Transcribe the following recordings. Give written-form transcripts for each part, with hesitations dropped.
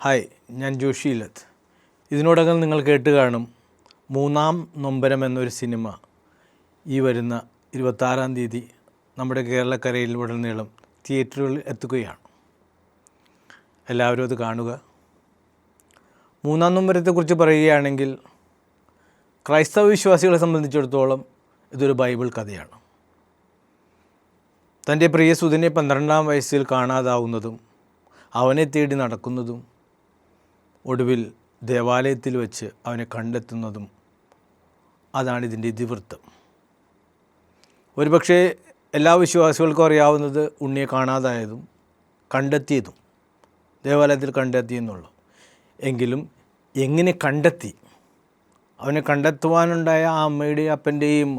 Hi, ഞാൻ ജോഷിയിലത്ത്. ഇതിനോടകം നിങ്ങൾ കേട്ട് കാണും മൂന്നാം നൊമ്പരം എന്നൊരു സിനിമ ഈ വരുന്ന 26-ാം തീയതി നമ്മുടെ കേരളക്കരയിൽ ഉടനീളം തിയേറ്ററുകളിൽ എത്തുകയാണ്. എല്ലാവരും അത് കാണുക. മൂന്നാം നൊമ്പരത്തെക്കുറിച്ച് പറയുകയാണെങ്കിൽ ക്രൈസ്തവ വിശ്വാസികളെ സംബന്ധിച്ചിടത്തോളം ഇതൊരു ബൈബിൾ കഥയാണ്. തൻ്റെ പ്രിയ സുധനെ 12-ാം വയസ്സിൽ കാണാതാവുന്നതും അവനെ തേടി നടക്കുന്നതും ഒടുവിൽ ദേവാലയത്തിൽ വെച്ച് അവനെ കണ്ടെത്തുന്നതും അതാണിതിൻ്റെ ഇതിവൃത്തം. ഒരുപക്ഷെ എല്ലാ വിശ്വാസികൾക്കും അറിയാവുന്നത് ഉണ്ണിയെ കാണാതായതും കണ്ടെത്തിയതും ദേവാലയത്തിൽ കണ്ടെത്തിയെന്നുള്ളൂ. എങ്കിലും എങ്ങനെ കണ്ടെത്തി, അവനെ കണ്ടെത്തുവാനുണ്ടായ ആ അമ്മയുടെയും അപ്പൻ്റെയും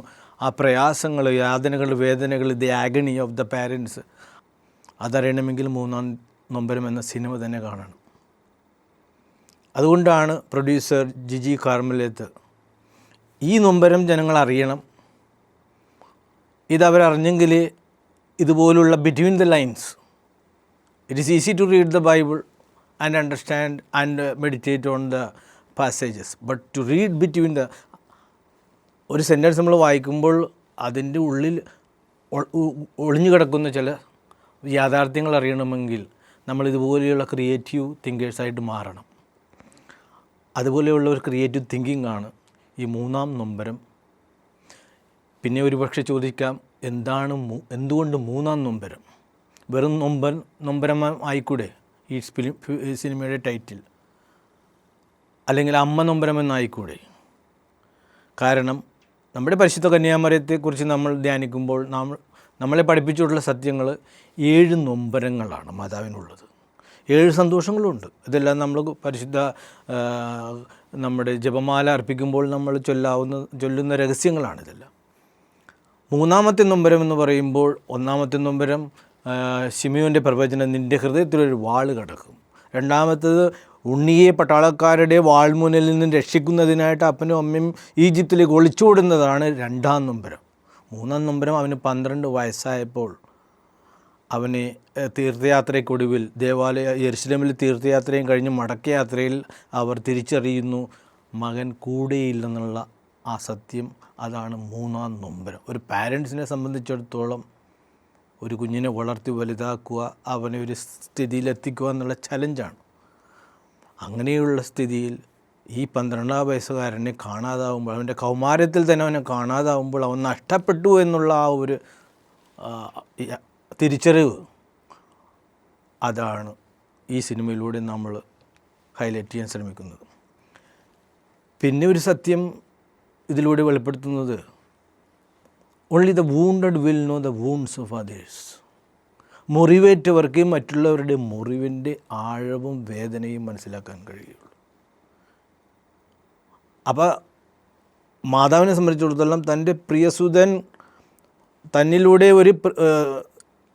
ആ പ്രയാസങ്ങൾ, യാതനകൾ, വേദനകൾ, the agony of the parents, അതറിയണമെങ്കിൽ മൂന്നാം നൊമ്പരം എന്ന സിനിമ തന്നെ കാണണം. അതുകൊണ്ടാണ് പ്രൊഡ്യൂസർ ജിജി കാർമലേത്ത് ഈ നൊമ്പരം ജനങ്ങൾ അറിയണം, ഇതവരറിഞ്ഞെങ്കിൽ ഇതുപോലുള്ള between the lines, it is easy to read the Bible and understand and meditate on the passages, but to read between the ഒരു സെൻറ്റൻസ് നമ്മൾ വായിക്കുമ്പോൾ അതിൻ്റെ ഉള്ളിൽ ഒളിഞ്ഞു കിടക്കുന്ന ചില യാഥാർത്ഥ്യങ്ങൾ അറിയണമെങ്കിൽ നമ്മൾ ഇതുപോലെയുള്ള ക്രിയേറ്റീവ് തിങ്കേഴ്സായിട്ട് മാറണം. അതുപോലെയുള്ള ഒരു ക്രിയേറ്റീവ് തിങ്കിങ് ആണ് ഈ മൂന്നാം നൊമ്പരം. പിന്നെ ഒരുപക്ഷെ ചോദിക്കാം, എന്തുകൊണ്ട് മൂന്നാം നൊമ്പരം? വെറും നൊമ്പരം ആയിക്കൂടെ ഈ സിനിമയുടെ ടൈറ്റിൽ? അല്ലെങ്കിൽ അമ്മ നൊമ്പരം എന്നായിക്കൂടെ? കാരണം നമ്മുടെ പരിശുദ്ധ കന്യാമറിയത്തെക്കുറിച്ച് നമ്മൾ ധ്യാനിക്കുമ്പോൾ നമ്മളെ പഠിപ്പിച്ചിട്ടുള്ള സത്യങ്ങൾ 7 നൊമ്പരങ്ങളാണ് മാതാവിനുള്ളത്. 7 സന്തോഷങ്ങളുണ്ട്. ഇതെല്ലാം നമ്മൾ പരിശുദ്ധ നമ്മുടെ ജപമാല അർപ്പിക്കുമ്പോൾ നമ്മൾ ചൊല്ലുന്ന രഹസ്യങ്ങളാണ് ഇതെല്ലാം. മൂന്നാമത്തെ നൊമ്പരം എന്ന് പറയുമ്പോൾ, ഒന്നാമത്തെ നൊമ്പരം ശിമിയോൻ്റെ പ്രവചനം, നിൻ്റെ ഹൃദയത്തിലൊരു വാൾ കിടക്കും. രണ്ടാമത്തേത് ഉണ്ണിയെ പട്ടാളക്കാരുടെ വാൾമുനിൽ നിന്നും രക്ഷിക്കുന്നതിനായിട്ട് അപ്പനും അമ്മയും ഈജിപ്തിലേക്ക് ഒളിച്ചോടുന്നതാണ് രണ്ടാം നൊമ്പരം. മൂന്നാം നൊമ്പരം അവന് 12 വയസ്സായപ്പോൾ അവനെ തീർത്ഥയാത്രയ്ക്കൊടുവിൽ യെരുശലേമിൽ തീർത്ഥയാത്രയും കഴിഞ്ഞ് മടക്കയാത്രയിൽ അവർ തിരിച്ചറിയുന്നു മകൻ കൂടെയില്ലെന്നുള്ള ആ സത്യം. അതാണ് മൂന്നാം നൊമ്പരം. ഒരു പാരൻസിനെ സംബന്ധിച്ചിടത്തോളം ഒരു കുഞ്ഞിനെ വളർത്തി വലുതാക്കുക, അവനെ ഒരു സ്ഥിതിയിലെത്തിക്കുക എന്നുള്ള ചലഞ്ചാണ്. അങ്ങനെയുള്ള സ്ഥിതിയിൽ ഈ 12-ാം വയസ്സുകാരനെ കാണാതാവുമ്പോൾ, അവൻ്റെ കൗമാരത്തിൽ തന്നെ അവനെ കാണാതാവുമ്പോൾ, അവൻ നഷ്ടപ്പെട്ടു എന്നുള്ള ആ ഒരു തിരിച്ചറിവ്, അതാണ് ഈ സിനിമയിലൂടെ നമ്മൾ ഹൈലൈറ്റ് ചെയ്യാൻ ശ്രമിക്കുന്നത്. പിന്നെ ഒരു സത്യം ഇതിലൂടെ വെളിപ്പെടുത്തുന്നത്, only the wounded will know the wounds of others. മുറിവേറ്റവർക്ക് മറ്റുള്ളവരുടെ മുറിവിൻ്റെ ആഴവും വേദനയും മനസ്സിലാക്കാൻ കഴിയുള്ളൂ. അപ്പോൾ മാതാവിനെ സംബന്ധിച്ചിടത്തോളം തൻ്റെ പ്രിയസുതൻ തന്നിലൂടെ ഒരു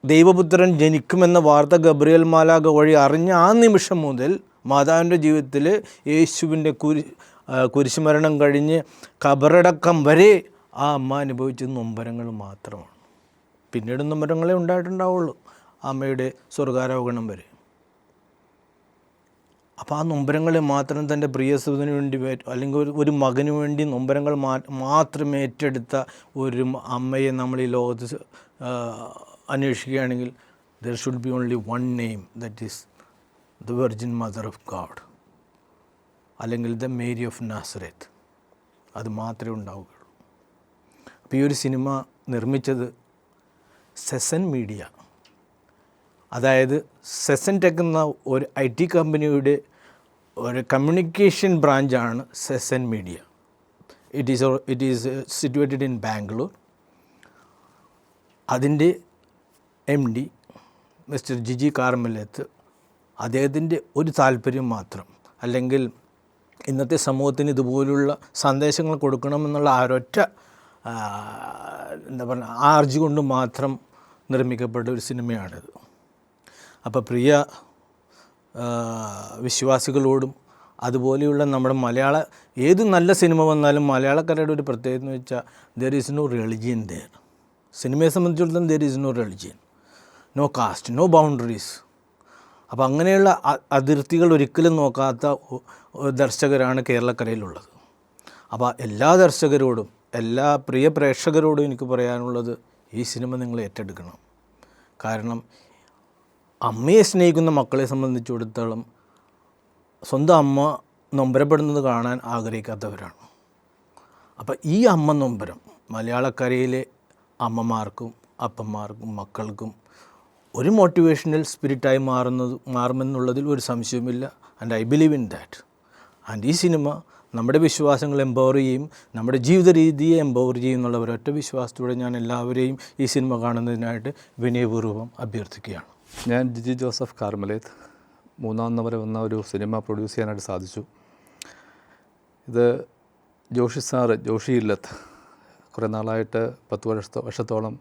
ദൈവപുത്രൻ ജനിക്കുമെന്ന വാർത്ത ഗബ്രിയേൽ മാലാഖ വഴി അറിഞ്ഞ ആ നിമിഷം മുതൽ മാതാവിൻ്റെ ജീവിതത്തിൽ യേശുവിൻ്റെ കുരിശുമരണം കഴിഞ്ഞ് ഖബറടക്കം വരെ ആ അമ്മ അനുഭവിച്ച നൊമ്പരങ്ങൾ മാത്രമാണ്. പിന്നീട് നൊമ്പരങ്ങളെ ഉണ്ടായിട്ടുണ്ടാവുള്ളൂ അമ്മയുടെ സ്വർഗാരോഹണം വരെ. അപ്പോൾ ആ നൊമ്പരങ്ങളെ മാത്രം തൻ്റെ പ്രിയസുതന് വേണ്ടി, അല്ലെങ്കിൽ ഒരു മകന് വേണ്ടി നൊമ്പരങ്ങൾ മാത്രം ഏറ്റെടുത്ത ഒരു അമ്മയെ നമ്മൾ ഈ ലോകത്ത് അന്വേഷിക്കുകയാണെങ്കിൽ there should be only one name, that is the virgin mother of God, അല്ലെങ്കിൽ ദ മേരി ഓഫ് നാസറേത്ത്. അത് മാത്രമേ ഉണ്ടാവുകയുള്ളൂ. അപ്പോൾ ഈ ഒരു സിനിമ നിർമ്മിച്ചത് സെസൻ മീഡിയ, അതായത് സെസൻ ടെക് എന്ന ഒരു IT കമ്പനിയുടെ ഒരു കമ്മ്യൂണിക്കേഷൻ ബ്രാഞ്ചാണ് സെസൻ media. It is situated in Bangalore. അതിൻ്റെ MD മിസ്റ്റർ ജിജി കാർമലേത്ത്, അദ്ദേഹത്തിൻ്റെ ഒരു താല്പര്യം മാത്രം, അല്ലെങ്കിൽ ഇന്നത്തെ സമൂഹത്തിന് ഇതുപോലുള്ള സന്ദേശങ്ങൾ കൊടുക്കണമെന്നുള്ള ഒരൊറ്റ ആർജി കൊണ്ട് മാത്രം നിർമ്മിക്കപ്പെട്ട ഒരു സിനിമയാണിത്. അപ്പോൾ പ്രിയ വിശ്വാസികളോടും, അതുപോലെയുള്ള നമ്മുടെ ഏത് നല്ല സിനിമ വന്നാലും മലയാളക്കാരുടെ ഒരു പ്രത്യേകത എന്ന് വെച്ചാൽ there is no religion there. സിനിമയെ സംബന്ധിച്ചിടത്തോളം there is no religion, no caste, no boundaries. അപ്പോൾ അങ്ങനെയുള്ള അതിർത്തികൾ ഒരിക്കലും നോക്കാത്ത ദർശകരാണ് കേരളക്കരയിലുള്ളത്. അപ്പോൾ എല്ലാ ദർശകരോടും എല്ലാ പ്രിയ പ്രേക്ഷകരോടും എനിക്ക് പറയാനുള്ളത്, ഈ സിനിമ നിങ്ങൾ ഏറ്റെടുക്കണം. കാരണം അമ്മയെ സ്നേഹിക്കുന്ന മക്കളെ സംബന്ധിച്ചിടത്തോളം സ്വന്തം അമ്മ നൊമ്പരപ്പെടുന്നത് കാണാൻ ആഗ്രഹിക്കാത്തവരാണ്. അപ്പോൾ ഈ അമ്മ നൊമ്പരം മലയാളക്കരയിലെ അമ്മമാർക്കും അപ്പന്മാർക്കും മക്കൾക്കും ഒരു മോട്ടിവേഷണൽ സ്പിരിറ്റായി മാറുമെന്നുള്ളതിൽ ഒരു സംശയവുമില്ല. And I believe in that. And ഈ സിനിമ നമ്മുടെ വിശ്വാസങ്ങൾ എംപവർ ചെയ്യും, നമ്മുടെ ജീവിത രീതിയെ എംപവർ ചെയ്യും എന്നുള്ള ഒരൊറ്റ വിശ്വാസത്തോടെ ഞാൻ എല്ലാവരെയും ഈ സിനിമ കാണുന്നതിനായിട്ട് വിനയപൂർവ്വം അഭ്യർത്ഥിക്കുകയാണ്. ഞാൻ ജിജി ജോസഫ് കാർമലേത്ത്. 3-ാം നമ്പർ വന്ന ഒരു സിനിമ പ്രൊഡ്യൂസ് ചെയ്യാനായിട്ട് സാധിച്ചു. ഇത് ജോഷി ഇല്ലത്ത് കുറേ നാളായിട്ട് 10 വർഷത്തോളം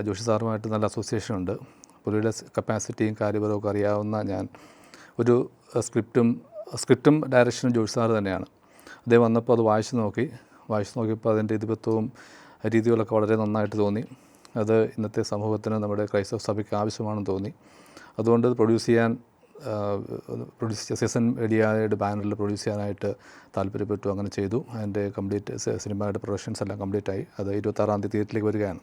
ജോഷി സാറുമായിട്ട് നല്ല അസോസിയേഷൻ ഉണ്ട്. പുള്ളിയുടെ കപ്പാസിറ്റിയും കാര്യപരമൊക്കെ അറിയാവുന്ന ഞാൻ ഒരു സ്ക്രിപ്റ്റും ഡയറക്ഷനും ജോഷി സാറ് തന്നെയാണ്. അദ്ദേഹം വന്നപ്പോൾ അത് വായിച്ചു നോക്കിയപ്പോൾ അതിൻ്റെ ഇതിപത്വവും രീതികളൊക്കെ വളരെ നന്നായിട്ട് തോന്നി. അത് ഇന്നത്തെ സമൂഹത്തിന് നമ്മുടെ ക്രൈസ്തവ സഭയ്ക്ക് ആവശ്യമാണെന്ന് തോന്നി. അതുകൊണ്ട് പ്രൊഡ്യൂസ് സീസൺ മീഡിയയുടെ ബാനറിൽ പ്രൊഡ്യൂസ് ചെയ്യാനായിട്ട് താല്പര്യപ്പെട്ടു. അങ്ങനെ ചെയ്തു. അതിൻ്റെ കംപ്ലീറ്റ് സിനിമയുടെ പ്രൊഡക്ഷൻസ് എല്ലാം കംപ്ലീറ്റ് ആയി. അത് 26-ാം തീയതി തിയേറ്ററിലേക്ക് വരികയാണ്.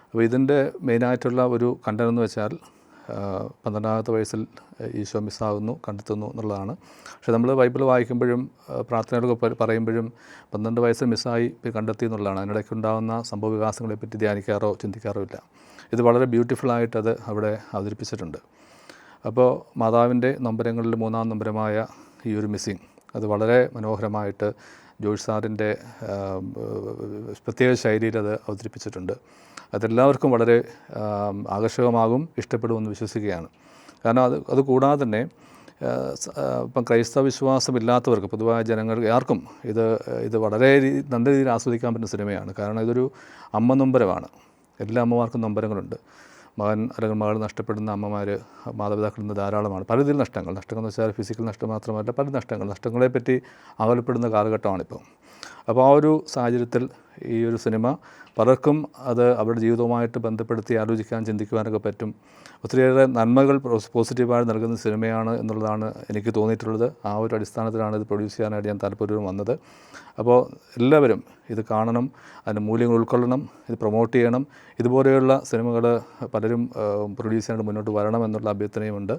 അപ്പോൾ ഇതിൻ്റെ മെയിനായിട്ടുള്ള ഒരു കണ്ടന്റ് എന്ന് വെച്ചാൽ 12-ാമത്തെ വയസ്സിൽ ഈശോ മിസ്സാകുന്നു, കണ്ടെത്തുന്നു എന്നുള്ളതാണ്. പക്ഷേ നമ്മൾ ബൈബിൾ വായിക്കുമ്പോഴും പ്രാർത്ഥനകളൊക്കെ പറയുമ്പോഴും 12 വയസ്സിൽ മിസ്സായി കണ്ടെത്തി എന്നുള്ളതാണ്. അതിനിടയ്ക്ക് ഉണ്ടാകുന്ന സംഭവ വികാസങ്ങളെപ്പറ്റി ധ്യാനിക്കാറോ ചിന്തിക്കാറോ ഇല്ല. ഇത് വളരെ ബ്യൂട്ടിഫുള്ളായിട്ട് അത് അവിടെ അവതരിപ്പിച്ചിട്ടുണ്ട്. അപ്പോൾ മാതാവിൻ്റെ നൊമ്പരങ്ങളിൽ 3-ാം നൊമ്പരമായ ഈ ഒരു മിസ്സിങ് അത് വളരെ മനോഹരമായിട്ട് ജോഷി സാറിൻ്റെ പ്രത്യേക ശൈലിയിൽ അത് അവതരിപ്പിച്ചിട്ടുണ്ട്. അതെല്ലാവർക്കും വളരെ ആകർഷകമാകും, ഇഷ്ടപ്പെടുമെന്ന് വിശ്വസിക്കുകയാണ്. കാരണം അത് കൂടാതെ തന്നെ ഇപ്പം ക്രൈസ്തവ വിശ്വാസമില്ലാത്തവർക്ക് പൊതുവായ ജനങ്ങൾക്ക് ആർക്കും ഇത് വളരെ നല്ല രീതിയിൽ ആസ്വദിക്കാൻ പറ്റുന്ന സിനിമയാണ്. കാരണം ഇതൊരു അമ്മ നൊമ്പരമാണ്. എല്ലാ അമ്മമാർക്കും നൊമ്പരങ്ങളുണ്ട്. മകൻ അല്ലെങ്കിൽ മകൾ നഷ്ടപ്പെടുന്ന അമ്മമാർ മാതാപിതാക്കളിൽ നിന്ന് ധാരാളമാണ്. പല രീതിയിൽ നഷ്ടങ്ങൾ എന്ന് വെച്ചാൽ ഫിസിക്കൽ നഷ്ടം മാത്രമല്ല, പല നഷ്ടങ്ങളെപ്പറ്റി അകലപ്പെടുന്ന കാലഘട്ടമാണിപ്പോൾ. അപ്പോൾ ആ ഒരു സാഹചര്യത്തിൽ ഈ ഒരു സിനിമ പലർക്കും അത് അവരുടെ ജീവിതവുമായിട്ട് ബന്ധപ്പെടുത്തി ആലോചിക്കാൻ ചിന്തിക്കുവാനൊക്കെ പറ്റും. ഒത്തിരിയേറെ നന്മകൾ പോസിറ്റീവായി നൽകുന്ന സിനിമയാണ് എന്നുള്ളതാണ് എനിക്ക് തോന്നിയിട്ടുള്ളത്. ആ ഒരു അടിസ്ഥാനത്തിലാണ് ഇത് പ്രൊഡ്യൂസ് ചെയ്യാനായിട്ട് ഞാൻ താല്പര്യം വന്നത്. അപ്പോൾ എല്ലാവരും ഇത് കാണണം, അതിൻ്റെ മൂല്യങ്ങൾ ഉൾക്കൊള്ളണം, ഇത് പ്രൊമോട്ട് ചെയ്യണം. ഇതുപോലെയുള്ള സിനിമകൾ പലരും പ്രൊഡ്യൂസ് ചെയ്യാനായിട്ട് മുന്നോട്ട് വരണം എന്നുള്ള അഭ്യർത്ഥനയുമുണ്ട്.